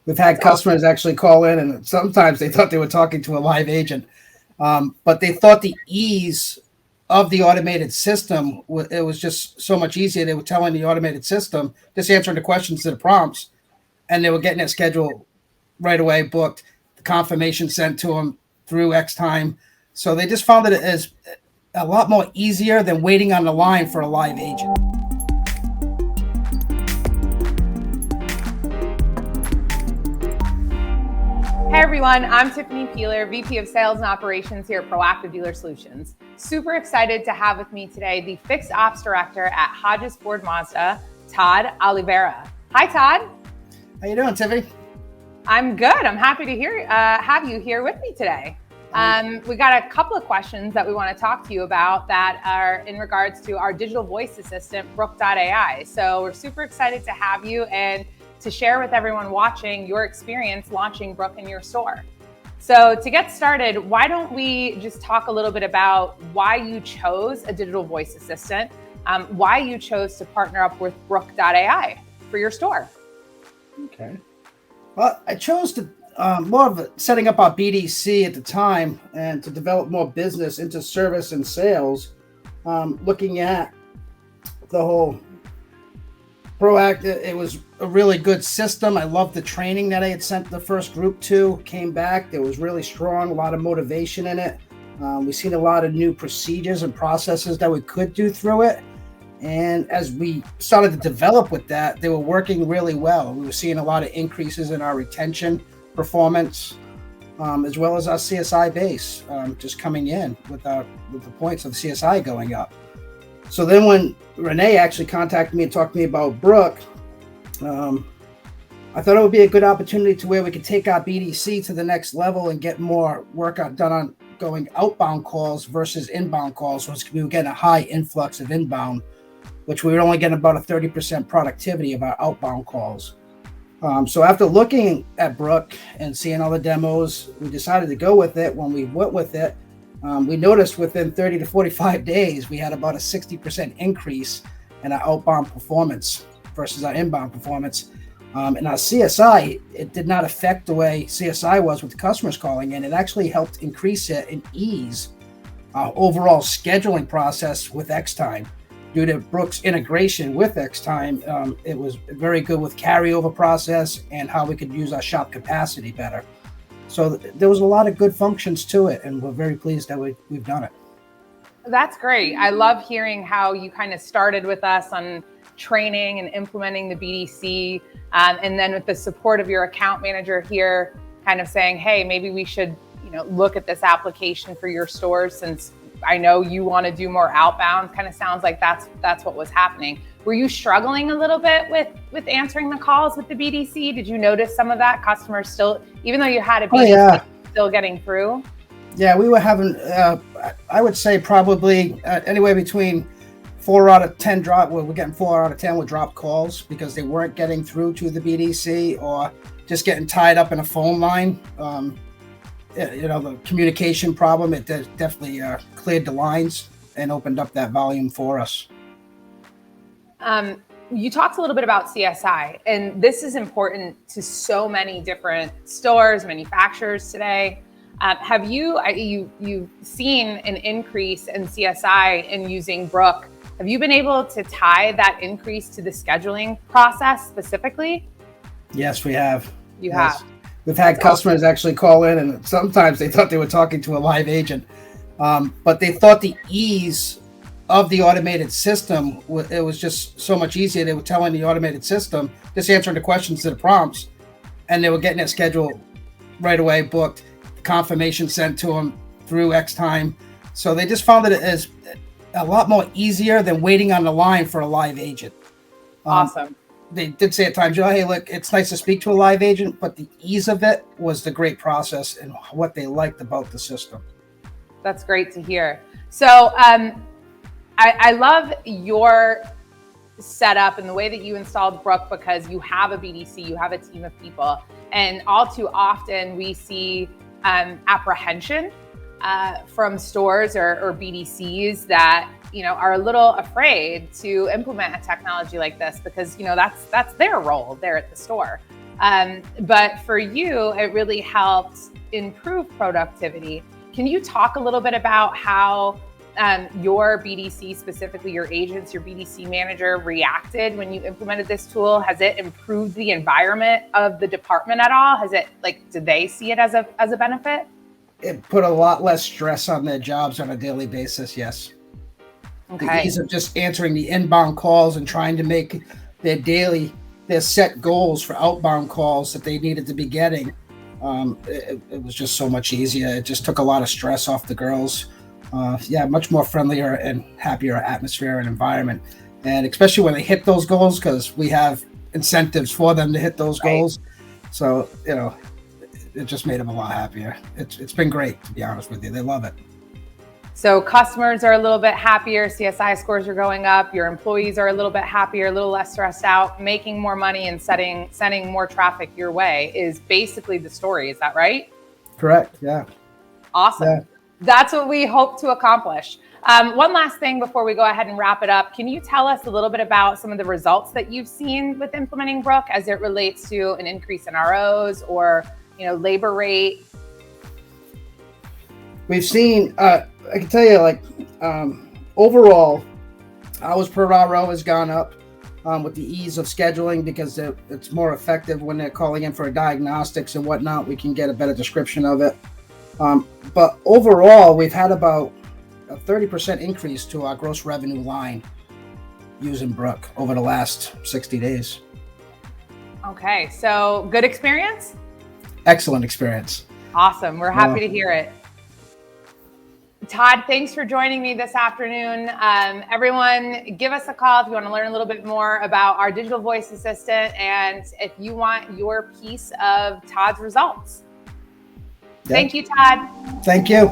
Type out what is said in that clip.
We've had customers actually call in, and sometimes they thought they were talking to a live agent, but they thought the ease of the automated system, it was just so much easier. They were telling the automated system, just answering the questions to the prompts, and they were getting their schedule right away booked, the confirmation sent to them through X time. So they just found it as a lot more easier than waiting on the line for a live agent. Hey everyone, I'm Tiffany Peeler, VP of Sales and Operations here at Proactive Dealer Solutions. Super excited to have with me today the Fixed Ops Director at Hodges Ford Mazda, Todd Oliveira. Hi Todd. How you doing, Tiffany? I'm good. I'm happy to have you here with me today. We got a couple of questions that we want to talk to you about that are in regards to our digital voice assistant, Brooke.ai. So we're super excited to have you and to share with everyone watching your experience launching Brooke in your store. So to get started, why don't we just talk a little bit about why you chose a digital voice assistant, why you chose to partner up with Brooke.ai for your store? Okay. Well, I chose to more of setting up our BDC at the time and to develop more business into service and sales, looking at the whole proactive. It was a really good system. I loved the training that I had sent the first group to. Came back, it was really strong, a lot of motivation in it. We've seen a lot of new procedures and processes that we could do through it. And as we started to develop with that, they were working really well. We were seeing a lot of increases in our retention performance, as well as our CSI base just coming in with the points of CSI going up. So then when Renee actually contacted me and talked to me about Brooke, I thought it would be a good opportunity to where we could take our BDC to the next level and get more work done on going outbound calls versus inbound calls. So we were getting a high influx of inbound, which we were only getting about a 30% productivity of our outbound calls. So after looking at Brooke and seeing all the demos, we decided to go with it. When we went with it, we noticed within 30 to 45 days, we had about a 60% increase in our outbound performance versus our inbound performance. And our CSI, it did not affect the way CSI was with the customers calling in. It actually helped increase it and ease our overall scheduling process with X-Time. Due to Brooke's integration with X-Time, it was very good with carryover process and how we could use our shop capacity better. So there was a lot of good functions to it, and we're very pleased that we've done it. That's great. I love hearing how you kind of started with us on training and implementing the BDC, and then with the support of your account manager here, kind of saying, hey, maybe we should, look at this application for your stores since I know you want to do more outbound. Kind of sounds like that's what was happening. Were you struggling a little bit with answering the calls with the BDC? Did you notice some of that customers still, even though you had a BDC, still getting through? Yeah, we were having, I would say probably anywhere between 4 out of 10 drop. Well, we're getting 4 out of 10 with dropped calls because they weren't getting through to the BDC or just getting tied up in a phone line. The communication problem, it definitely cleared the lines and opened up that volume for us. You talked a little bit about CSI, and this is important to so many different stores, manufacturers today. Have you've seen an increase in CSI in using Brooke? Have you been able to tie that increase to the scheduling process specifically? Yes, we have. You have. We've had customers actually call in, and sometimes they thought they were talking to a live agent, but they thought the ease of the automated system, it was just so much easier. They were telling the automated system, just answering the questions to the prompts, and they were getting their schedule right away booked, the confirmation sent to them through X time. So they just found it as a lot more easier than waiting on the line for a live agent. Awesome. They did say at times, hey, look, it's nice to speak to a live agent, but the ease of it was the great process and what they liked about the system. That's great to hear. So I love your setup and the way that you installed Brooke because you have a BDC, you have a team of people, and all too often we see apprehension from stores or BDCs that are a little afraid to implement a technology like this because that's their role there at the store. But for you, it really helped improve productivity. Can you talk a little bit about how your BDC, specifically your agents, your BDC manager, reacted when you implemented this tool? Has it improved the environment of the department at all? Has it, do they see it as a benefit? It put a lot less stress on their jobs on a daily basis, yes. Okay. The ease of just answering the inbound calls and trying to make their set goals for outbound calls that they needed to be getting. It was just so much easier. It just took a lot of stress off the girls. Much more friendlier and happier atmosphere and environment. And especially when they hit those goals, because we have incentives for them to hit those goals. So, it just made them a lot happier. It's been great, to be honest with you. They love it. So customers are a little bit happier, CSI scores are going up, your employees are a little bit happier, a little less stressed out, making more money and sending more traffic your way is basically the story. Is that right? Correct. Yeah. Awesome. Yeah. That's what we hope to accomplish. One last thing before we go ahead and wrap it up. Can you tell us a little bit about some of the results that you've seen with implementing Brooke as it relates to an increase in ROs or, labor rate? We've seen, I can tell you, overall, hours per RO has gone up with the ease of scheduling because it's more effective when they're calling in for diagnostics and whatnot. We can get a better description of it. But overall, we've had about a 30% increase to our gross revenue line using Brooke over the last 60 days. Okay, so good experience? Excellent experience. Awesome. We're happy to hear it. Todd, thanks for joining me this afternoon. Everyone, give us a call if you want to learn a little bit more about our digital voice assistant and if you want your piece of Todd's results. Yep. Thank you, Todd. Thank you.